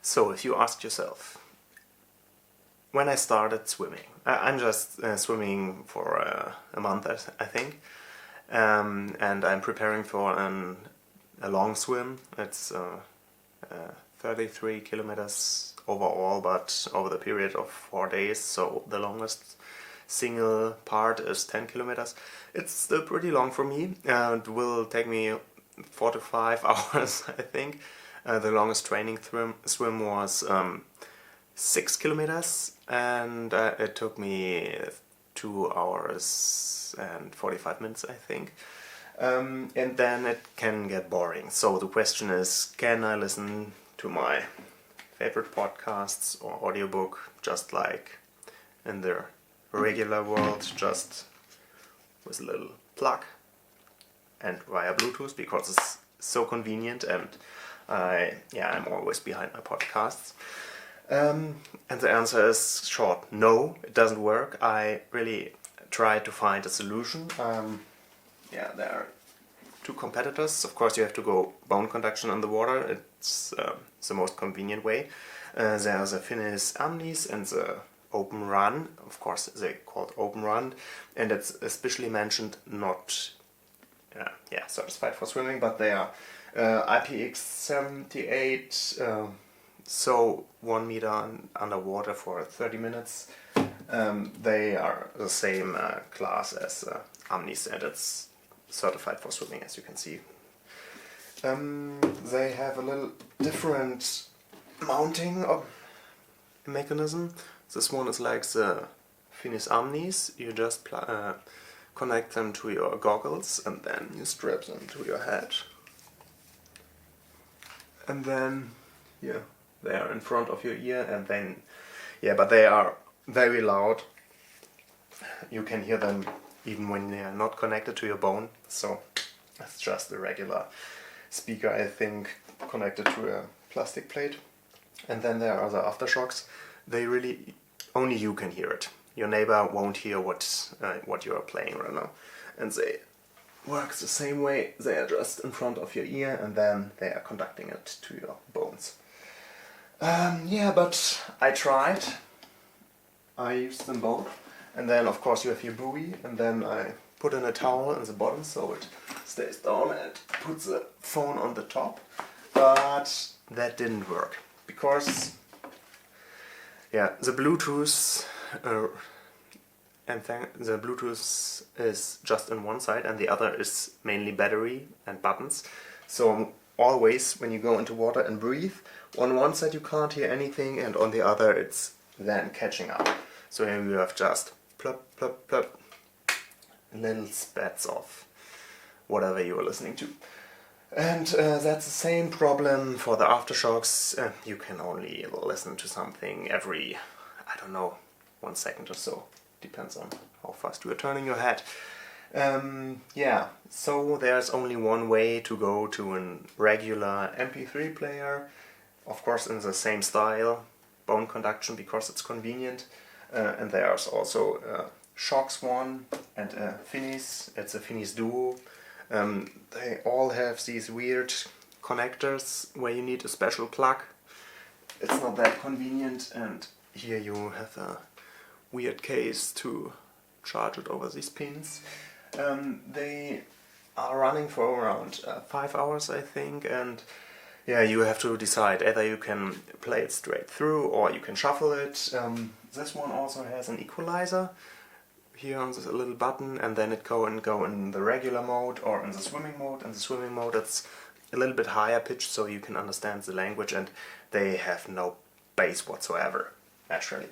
So if you ask yourself, when I started swimming, I'm just swimming for a month, I think, and I'm preparing for a long swim. It's 33 kilometers overall, but over the period of 4 days, so the longest single part is 10 kilometers. It's still pretty long for me. It will take me 4 to 5 hours, I think. The longest training swim was 6 kilometers, and it took me 2 hours and 45 minutes, I think. And then it can get boring. So the question is, can I listen to my favorite podcasts or audiobook just like in the regular world, just with a little plug and via Bluetooth, because it's so convenient, and I'm always behind my podcasts. And the answer is short, no, it doesn't work. I really tried to find a solution. There are two competitors. Of course, you have to go bone conduction underwater. It's the most convenient way. There's a Finis Amnis and the Open Run. Of course, they're called Open Run, and it's especially mentioned not certified for swimming, but they are IPX78, so 1 meter underwater for 30 minutes. They are the same class as Amnis, and it's certified for swimming, as you can see. They have a little different mounting mechanism. This one is like the Finis Amnis. You just connect them to your goggles and then you strap them to your head. And then, they are in front of your ear, and then, but they are very loud. You can hear them even when they are not connected to your bone. So it's just a regular speaker, I think, connected to a plastic plate. And then there are the aftershocks. They really, only you can hear it. Your neighbor won't hear what you are playing right now. And they work the same way. They are just in front of your ear, and then they are conducting it to your bones. But I tried. I used them both. And then, of course, you have your buoy, and then I put in a towel in the bottom so it stays down, and put the phone on the top. But that didn't work, because the Bluetooth the Bluetooth is just on one side, and the other is mainly battery and buttons. So always when you go into water and breathe, on one side you can't hear anything, and on the other it's then catching up. So here you have just plop, plop, plop, little spats of whatever you are listening to. And that's the same problem for the aftershocks. You can only listen to something every, 1 second or so. Depends on how fast you are turning your head. So there's only one way to go to a regular MP3 player. Of course, in the same style, bone conduction, because it's convenient. And there's also a Shokz one and a Finis. It's a Finis Duo. They all have these weird connectors where you need a special plug. It's not that convenient, and here you have a weird case to charge it over these pins. They are running for around 5 hours, I think, and you have to decide either you can play it straight through or you can shuffle it. This one also has an equalizer here on this little button, and then it go in the regular mode or in the swimming mode. In the swimming mode it's a little bit higher pitched, so you can understand the language, and they have no bass whatsoever, naturally.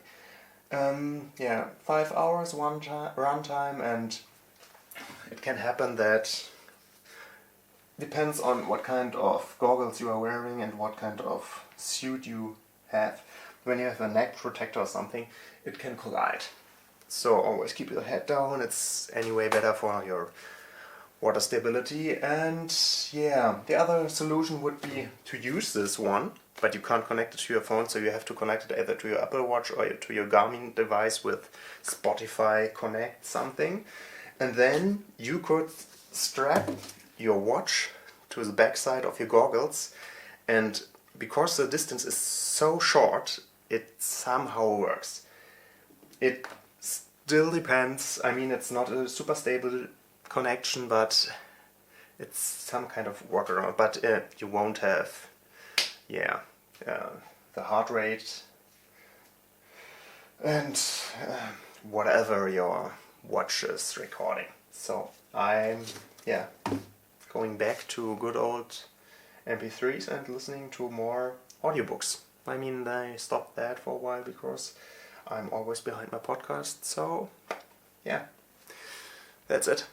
5 hours run time, and it can happen that depends on what kind of goggles you are wearing and what kind of suit you have. When you have a neck protector or something, it can collide. So always keep your head down. It's anyway better for your water stability. And the other solution would be to use this one, but you can't connect it to your phone, so you have to connect it either to your Apple Watch or to your Garmin device with Spotify Connect something. And then you could strap your watch to the backside of your goggles, and because the distance is so short, it somehow works. It still depends. I mean, it's not a super stable connection, but it's some kind of workaround. But you won't have, the heart rate and whatever your watch is recording. So I'm going back to good old MP3s and listening to more audiobooks. I mean, I stopped that for a while because I'm always behind my podcast. So yeah, that's it.